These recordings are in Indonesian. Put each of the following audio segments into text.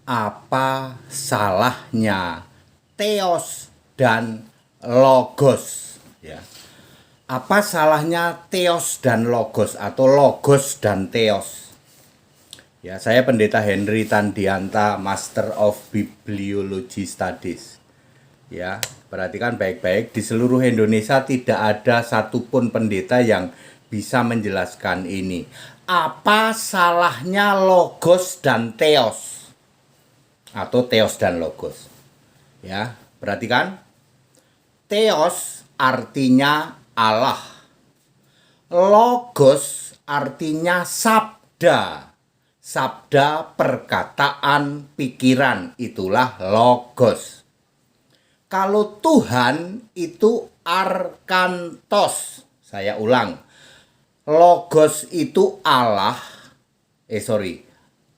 Apa salahnya Theos dan Logos? Ya. Apa salahnya Theos dan Logos atau Logos dan Theos? Ya, saya Pendeta Henry Tandianta, Master of Bibliology Studies. Ya, perhatikan baik-baik, di seluruh Indonesia tidak ada satupun pendeta yang bisa menjelaskan ini. Apa salahnya Logos dan Theos? Atau Theos dan Logos. Ya, perhatikan. Theos artinya Allah. Logos artinya sabda. Sabda, perkataan, pikiran, itulah logos. Kalau Tuhan itu arkantos. Saya ulang. Logos itu Allah.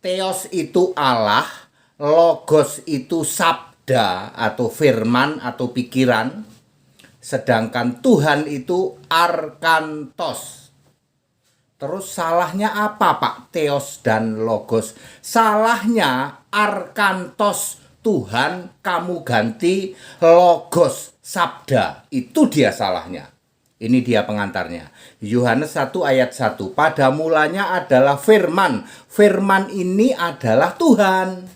Theos itu Allah. Logos itu sabda atau firman atau pikiran. Sedangkan Tuhan itu arkantos. Terus salahnya apa Pak Theos dan Logos? Salahnya arkantos Tuhan kamu ganti Logos sabda. Itu dia salahnya. Ini dia pengantarnya. Yohanes 1 ayat 1. Pada mulanya adalah firman. Firman ini adalah Tuhan.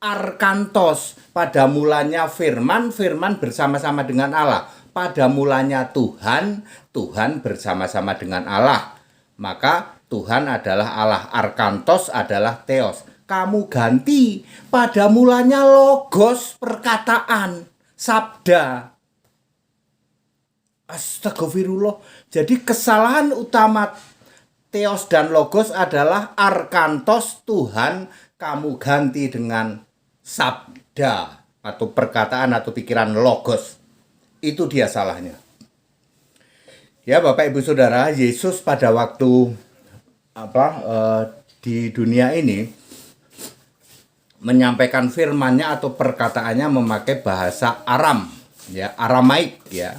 Arkantos. Pada mulanya firman. Firman bersama-sama dengan Allah. Pada mulanya Tuhan. Tuhan bersama-sama dengan Allah. Maka Tuhan adalah Allah. Arkantos adalah Theos. Kamu ganti. Pada mulanya logos, perkataan, sabda. Astagfirullah. Jadi kesalahan utama Theos dan Logos adalah arkantos Tuhan kamu ganti dengan sabda atau perkataan atau pikiran logos. Itu dia salahnya. Ya Bapak Ibu Saudara, Yesus pada waktu di dunia ini menyampaikan firman-Nya atau perkataannya memakai bahasa Aram, ya, Aramaik, ya.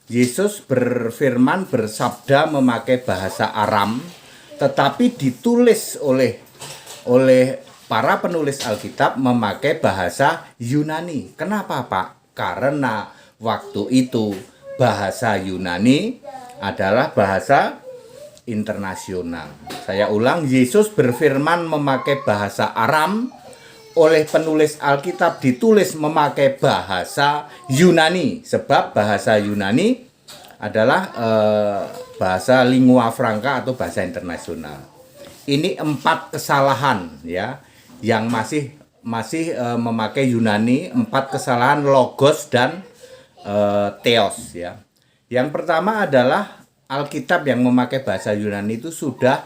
Yesus berfirman, bersabda memakai bahasa Aram, tetapi ditulis oleh para penulis Alkitab memakai bahasa Yunani. Kenapa, Pak? Karena waktu itu bahasa Yunani adalah bahasa internasional. Saya ulang, Yesus berfirman memakai bahasa Aram, oleh penulis Alkitab ditulis memakai bahasa Yunani. Sebab bahasa Yunani adalah bahasa lingua franca atau bahasa internasional. Ini 4 kesalahan ya yang masih memakai Yunani, 4 kesalahan Logos dan Theos ya. Yang pertama adalah Alkitab yang memakai bahasa Yunani itu sudah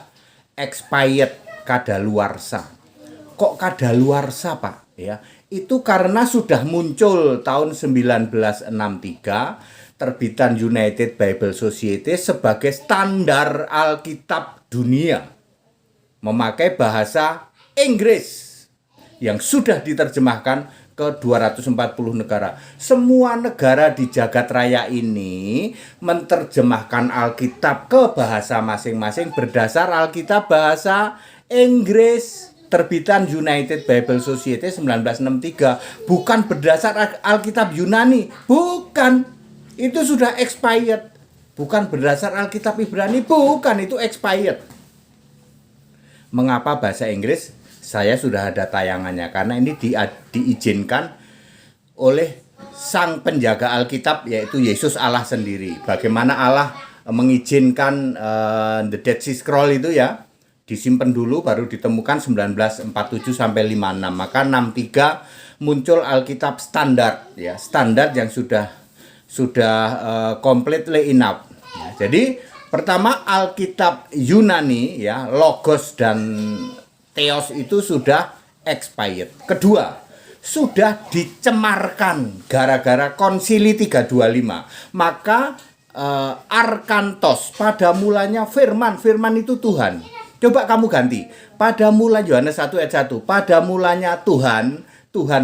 expired, kadaluarsa. Kok kadaluarsa Pak? Ya, itu karena sudah muncul tahun 1963 terbitan United Bible Society sebagai standar Alkitab dunia memakai bahasa Inggris yang sudah diterjemahkan ke 240 negara. Semua negara di jagat raya ini menerjemahkan Alkitab ke bahasa masing-masing berdasar Alkitab bahasa Inggris. Terbitan United Bible Society 1963, bukan berdasar Alkitab Yunani, bukan. Itu sudah expired. Bukan berdasar Alkitab Ibrani, bukan, itu expired. Mengapa bahasa Inggris? Saya sudah ada tayangannya, karena ini diizinkan oleh sang penjaga Alkitab, yaitu Yesus Allah sendiri. Bagaimana Allah mengizinkan The Dead Sea Scroll itu ya, disimpan dulu baru ditemukan 1947 sampai 56. Maka 63 muncul Alkitab standar ya, standar yang sudah completely enough. Ya, jadi pertama Alkitab Yunani ya, Logos dan Theos itu sudah expired. Kedua, sudah dicemarkan gara-gara Konsili 325. Maka arkantos, pada mulanya firman itu Tuhan. Coba kamu ganti. Pada mula Yohanes 1 ayat 1. Pada mulanya Tuhan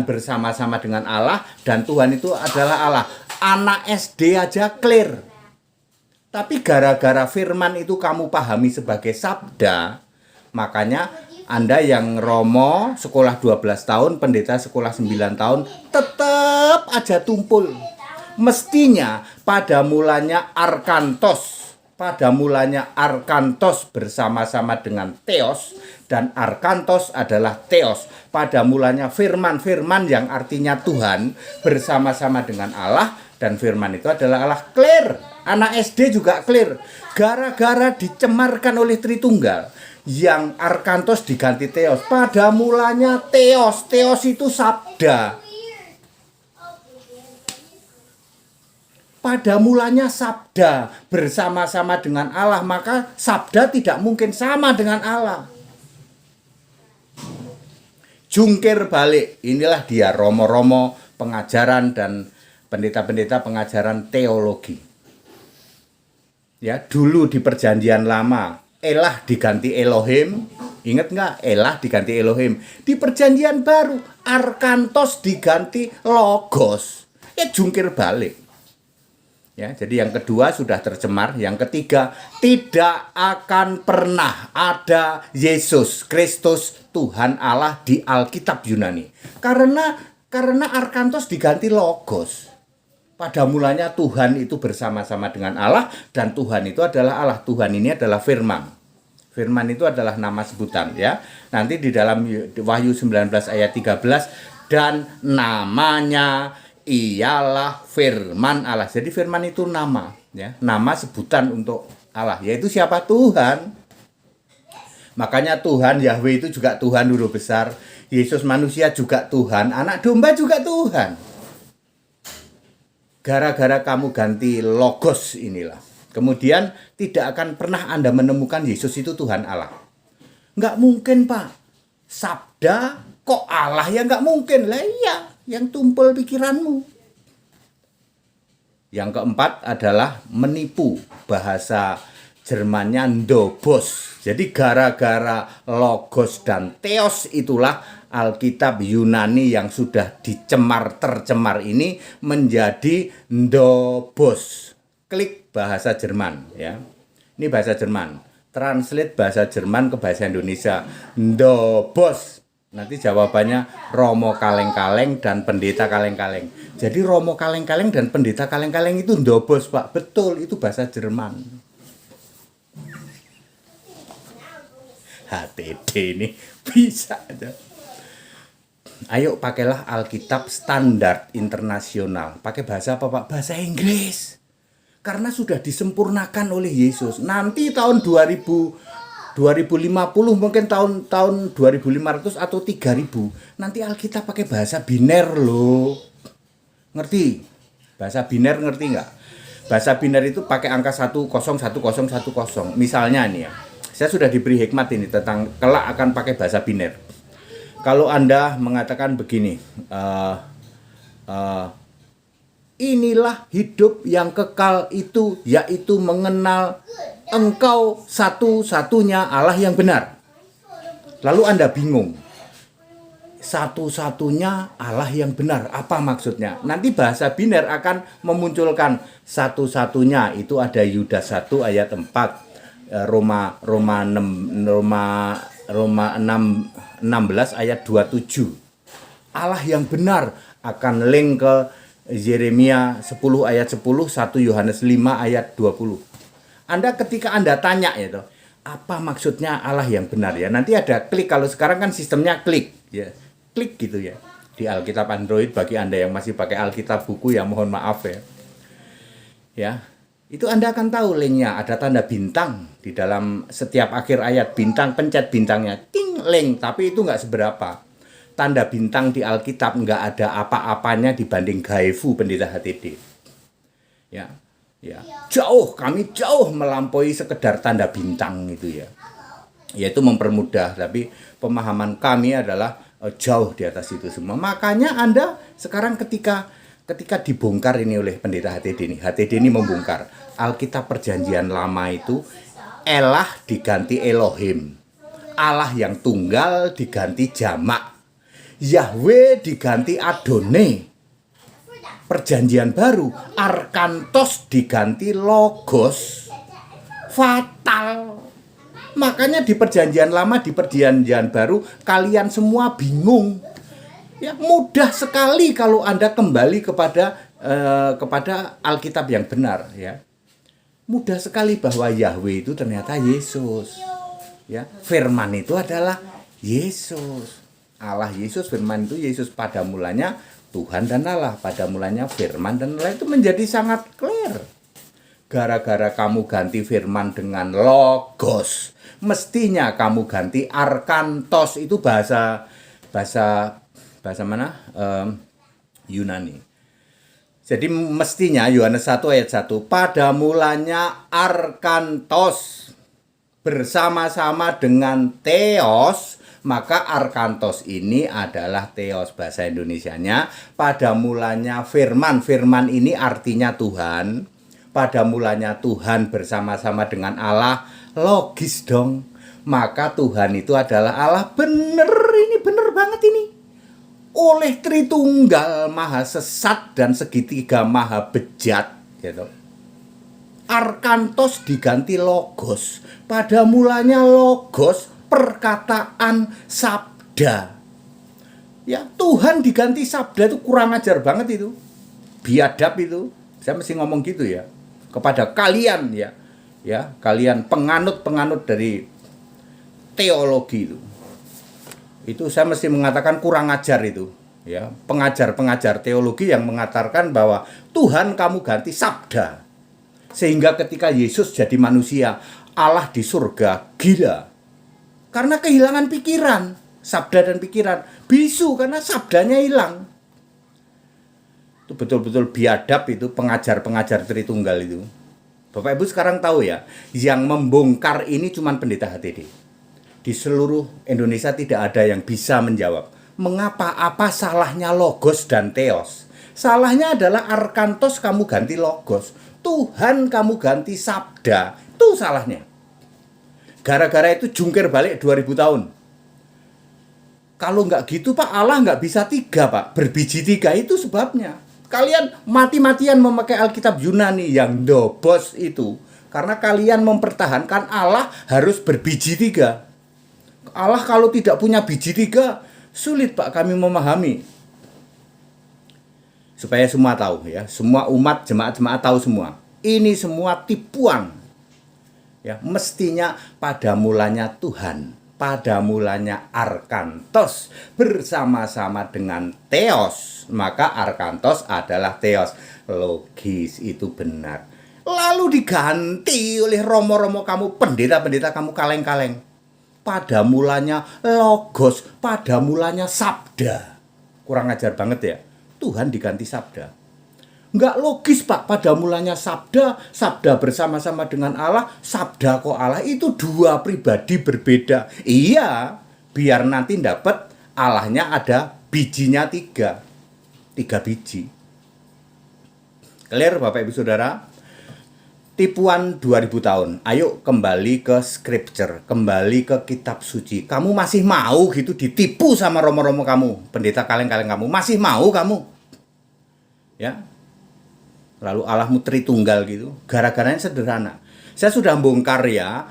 bersama-sama dengan Allah, dan Tuhan itu adalah Allah. Anak SD aja clear. Tapi gara-gara firman itu kamu pahami sebagai sabda, makanya Anda yang romo sekolah 12 tahun, pendeta sekolah 9 tahun, tetap aja tumpul. Mestinya pada mulanya Arkantos bersama-sama dengan Theos, dan Arkantos adalah Theos. Pada mulanya firman yang artinya Tuhan bersama-sama dengan Allah, dan firman itu adalah Allah. Clear. Anak SD juga clear. Gara-gara dicemarkan oleh Tritunggal, yang Arkantos diganti Theos. Pada mulanya Theos itu sabda. Pada mulanya sabda bersama-sama dengan Allah, maka sabda tidak mungkin sama dengan Allah. Jungkir balik, inilah dia romo-romo pengajaran dan pendeta-pendeta pengajaran teologi. Ya, dulu di perjanjian lama Elah diganti Elohim, ingat nggak? Elah diganti Elohim. Di perjanjian baru Arkantos diganti Logos. Ya jungkir balik. Ya, jadi yang kedua sudah tercemar, yang ketiga tidak akan pernah ada Yesus Kristus Tuhan Allah di Alkitab Yunani. Karena Arkantos diganti Logos. Pada mulanya Tuhan itu bersama-sama dengan Allah, dan Tuhan itu adalah Allah. Tuhan ini adalah firman. Firman itu adalah nama sebutan, ya. Nanti di dalam Wahyu 19 ayat 13, dan namanya ialah firman Allah. Jadi firman itu nama, ya, nama sebutan untuk Allah, yaitu siapa? Tuhan. Makanya Tuhan Yahweh itu juga Tuhan huruf besar. Yesus manusia juga Tuhan, anak domba juga Tuhan. Gara-gara kamu ganti Logos inilah, kemudian tidak akan pernah Anda menemukan Yesus itu Tuhan Allah. Nggak mungkin, Pak. Sabda kok Allah, ya nggak mungkin. Lah iya, yang tumpul pikiranmu. Yang keempat adalah menipu. Bahasa Jermannya ndobos. Jadi gara-gara Logos dan Theos itulah Alkitab Yunani yang sudah tercemar ini menjadi ndobos. Klik bahasa Jerman, ya. Ini bahasa Jerman. Translate bahasa Jerman ke bahasa Indonesia. Ndobos. Nanti jawabannya Romo kaleng-kaleng dan pendeta kaleng-kaleng. Jadi Romo kaleng-kaleng dan pendeta kaleng-kaleng itu ndobos, Pak. Betul, itu bahasa Jerman. HTD ini bisa aja. Ayo pakailah Alkitab standar internasional. Pakai bahasa apa, Pak? Bahasa Inggris. Karena sudah disempurnakan oleh Yesus. Nanti tahun 2050 mungkin tahun 2500 atau 3000. Nanti Alkitab pakai bahasa biner loh. Ngerti? Bahasa biner ngerti nggak? Bahasa biner itu pakai angka 101010. Misalnya nih ya. Saya sudah diberi hikmat ini tentang kelak akan pakai bahasa biner. Kalau Anda mengatakan begini, inilah hidup yang kekal itu, yaitu mengenal Engkau satu-satunya Allah yang benar. Lalu Anda bingung, satu-satunya Allah yang benar, apa maksudnya? Nanti bahasa biner akan memunculkan satu-satunya, itu ada Yudas 1 ayat 4. Roma 16 ayat 27. Allah yang benar akan link ke Yeremia 10 ayat 10, 1 Yohanes 5 ayat 20. Ketika Anda tanya itu, apa maksudnya Allah yang benar ya? Nanti ada klik, kalau sekarang kan sistemnya klik ya. Klik gitu ya. Di Alkitab Android bagi Anda yang masih pakai Alkitab buku ya mohon maaf ya. Ya. Itu Anda akan tahu linknya, ada tanda bintang di dalam setiap akhir ayat, bintang, pencet bintangnya, ting, link, tapi itu nggak seberapa. Tanda bintang di Alkitab nggak ada apa-apanya dibanding Gaifu pendeta HTD. Ya, kami jauh melampaui sekedar tanda bintang itu ya. Yaitu mempermudah, tapi pemahaman kami adalah jauh di atas itu semua. Makanya Anda sekarang ketika dibongkar ini oleh pendeta HTD ini membongkar Alkitab Perjanjian Lama itu, Elah diganti Elohim, Allah yang tunggal diganti jamak, Yahweh diganti Adone. Perjanjian baru Arkantos diganti Logos. Fatal. Makanya di perjanjian lama, di perjanjian baru, kalian semua bingung. Ya, mudah sekali kalau Anda kembali kepada Alkitab yang benar, ya. Mudah sekali bahwa Yahweh itu ternyata Yesus. Ya, firman itu adalah Yesus. Allah Yesus, firman itu Yesus. Pada mulanya Tuhan dan Allah, pada mulanya firman dan Allah, itu menjadi sangat clear. Gara-gara kamu ganti firman dengan logos, mestinya kamu ganti arkantos. Itu bahasa mana? Yunani. Jadi mestinya Yohanes 1 ayat 1, pada mulanya arkantos bersama-sama dengan theos, maka arkantos ini adalah theos bahasa Indonesianya. Pada mulanya firman, firman ini artinya Tuhan. Pada mulanya Tuhan bersama-sama dengan Allah, logis dong. Maka Tuhan itu adalah Allah. Bener, ini bener banget ini. Oleh Tritunggal Maha Sesat dan segitiga Maha Bejat, gitu. Arkantos diganti logos. Pada mulanya logos, perkataan, sabda. Ya, Tuhan diganti sabda itu kurang ajar banget itu. Biadab itu. Saya mesti ngomong gitu ya. Kepada kalian ya. Ya, kalian penganut-penganut dari teologi itu. Itu saya mesti mengatakan kurang ajar itu, ya. Pengajar-pengajar teologi yang mengatakan bahwa Tuhan kamu ganti sabda. Sehingga ketika Yesus jadi manusia, Allah di surga gila. Karena kehilangan pikiran, sabda dan pikiran. Bisu karena sabdanya hilang. Itu betul-betul biadab itu pengajar-pengajar Tritunggal itu. Bapak Ibu sekarang tahu ya, yang membongkar ini cuma pendeta HTD. Di seluruh Indonesia tidak ada yang bisa menjawab. Mengapa, apa salahnya logos dan theos? Salahnya adalah arkantos kamu ganti logos. Tuhan kamu ganti sabda. Itu salahnya. Gara-gara itu jungkir balik 2000 tahun. Kalau nggak gitu Pak, Allah nggak bisa 3 Pak. Berbiji 3 itu sebabnya. Kalian mati-matian memakai Alkitab Yunani yang dobos itu. Karena kalian mempertahankan Allah harus berbiji 3. Allah kalau tidak punya biji 3, sulit Pak kami memahami. Supaya semua tahu ya, semua umat jemaat-jemaat tahu semua. Ini semua tipuan. Ya, mestinya pada mulanya Tuhan, pada mulanya arkantos bersama-sama dengan theos, maka arkantos adalah theos. Logis itu benar. Lalu diganti oleh romo-romo kamu, pendeta-pendeta kamu kaleng-kaleng. Pada mulanya logos, pada mulanya sabda. Kurang ajar banget ya. Tuhan diganti sabda. Nggak logis Pak, pada mulanya sabda, sabda bersama-sama dengan Allah, sabda kok Allah, itu 2 pribadi berbeda. Iya, biar nanti dapat Allahnya ada bijinya 3 biji. Clear Bapak Ibu Saudara? Tipuan 2000 tahun. Ayo kembali ke scripture, kembali ke kitab suci. Kamu masih mau gitu ditipu sama romo-romo kamu, pendeta kaleng-kaleng kamu, masih mau kamu? Ya. Lalu Allahmu Tritunggal gitu. Gara-garanya sederhana. Saya sudah bongkar ya.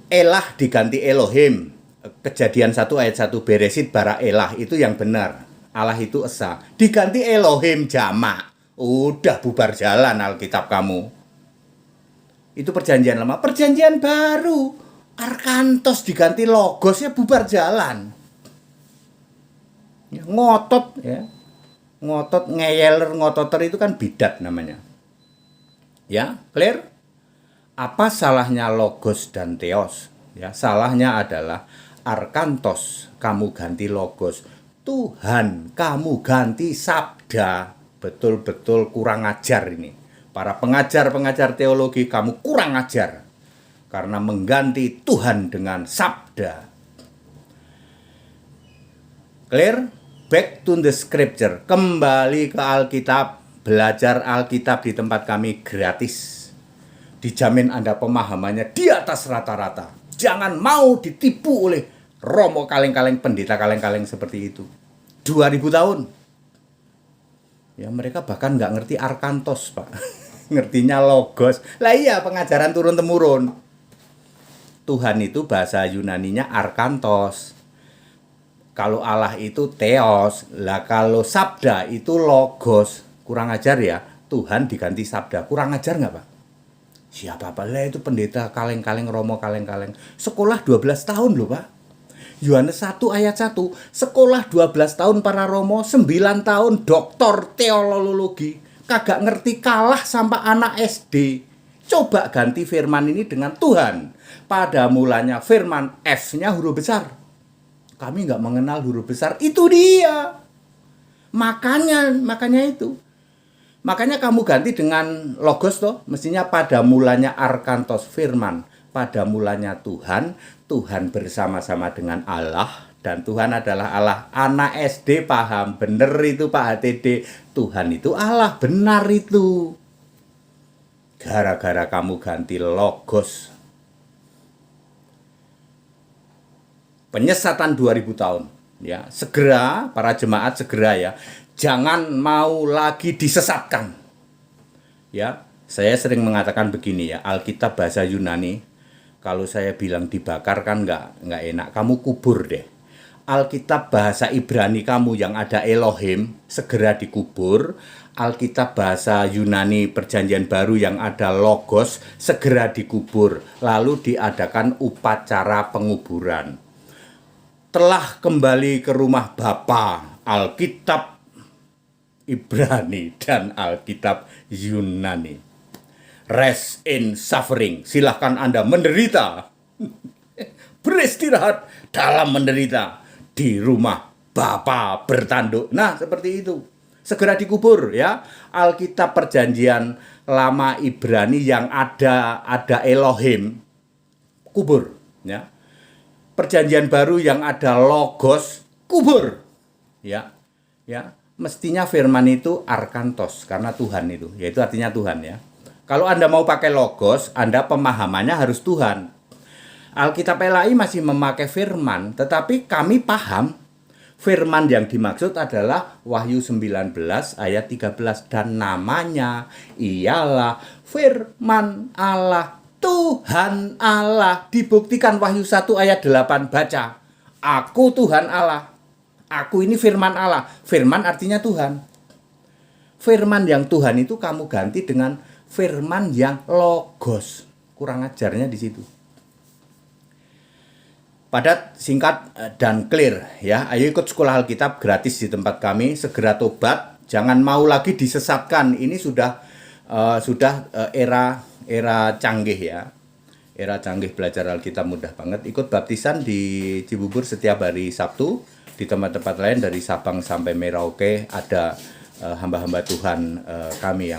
Elah diganti Elohim. Kejadian 1 ayat 1 Beresit bara Elah itu yang benar. Allah itu esa. Diganti Elohim jamak. Udah bubar jalan Alkitab kamu. Itu perjanjian lama. Perjanjian baru, arkantos diganti logos, ya bubar jalan. Ya, ngotot ya. Ngotot, ngeyeler, ngototer itu kan bidat namanya. Ya, clear? Apa salahnya logos dan theos? Ya, salahnya adalah arkantos kamu ganti logos. Tuhan kamu ganti sabda. Betul-betul kurang ajar ini. Para pengajar-pengajar teologi, kamu kurang ajar karena mengganti Tuhan dengan sabda. Clear? Back to the scripture. Kembali ke Alkitab. Belajar Alkitab di tempat kami gratis. Dijamin Anda pemahamannya di atas rata-rata. Jangan mau ditipu oleh romo kaleng-kaleng, pendeta kaleng-kaleng seperti itu. 2000 tahun. Ya mereka bahkan nggak ngerti arkantos Pak. Ngertinya logos. Lah iya pengajaran turun-temurun. Tuhan itu bahasa Yunaninya arkantos. Kalau Allah itu theos. Lah kalau sabda itu logos. Kurang ajar ya, Tuhan diganti sabda. Kurang ajar nggak Pak? Siapa Pak? Lah itu pendeta kaleng-kaleng, romo kaleng-kaleng. Sekolah 12 tahun loh Pak. Yohanes 1 ayat 1. Sekolah 12 tahun para romo, 9 tahun doktor teologi. Kagak ngerti, kalah sampai anak SD. Coba ganti firman ini dengan Tuhan. Pada mulanya firman, F-nya huruf besar. Kami nggak mengenal huruf besar. Itu dia. Makanya itu. Makanya kamu ganti dengan logos toh. Mestinya pada mulanya arkantos, firman. Pada mulanya Tuhan. Tuhan bersama-sama dengan Allah. Dan Tuhan adalah Allah. Anak SD paham. Bener itu Pak HTD. Tuhan itu Allah. Benar itu. Gara-gara kamu ganti logos. Penyesatan 2000 tahun. Ya, segera para jemaat segera ya. Jangan mau lagi disesatkan. Ya, saya sering mengatakan begini ya, Alkitab bahasa Yunani, kalau saya bilang dibakar kan nggak enak, kamu kubur deh. Alkitab bahasa Ibrani kamu yang ada Elohim, segera dikubur. Alkitab bahasa Yunani Perjanjian Baru yang ada Logos, segera dikubur. Lalu diadakan upacara penguburan. Telah kembali ke rumah Bapa, Alkitab Ibrani dan Alkitab Yunani. Rest in suffering. Silahkan Anda menderita. Beristirahat dalam menderita. Di rumah Bapa bertanduk. Nah, seperti itu. Segera dikubur ya. Alkitab Perjanjian Lama Ibrani yang ada Elohim, kubur ya. Perjanjian Baru yang ada Logos, kubur. Ya. Ya. Mestinya firman itu arkantos karena Tuhan itu, yaitu artinya Tuhan ya. Kalau Anda mau pakai logos, Anda pemahamannya harus Tuhan. Alkitab LAI masih memakai firman, tetapi kami paham firman yang dimaksud adalah Wahyu 19 ayat 13 dan namanya ialah firman Allah, Tuhan Allah. Dibuktikan Wahyu 1 ayat 8, baca. Aku Tuhan Allah. Aku ini firman Allah. Firman artinya Tuhan. Firman yang Tuhan itu kamu ganti dengan firman yang logos. Kurang ajarnya di situ. Padat, singkat, dan clear ya. Ayo ikut sekolah Alkitab gratis di tempat kami. Segera tobat. Jangan mau lagi disesatkan. Ini sudah era canggih ya. Era canggih belajar Alkitab mudah banget. Ikut baptisan di Cibubur setiap hari Sabtu. Di tempat-tempat lain dari Sabang sampai Merauke ada hamba-hamba Tuhan kami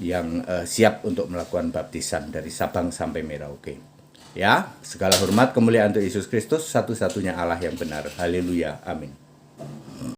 yang siap untuk melakukan baptisan dari Sabang sampai Merauke. Ya, segala hormat kemuliaan untuk Yesus Kristus, satu-satunya Allah yang benar. Haleluya. Amin.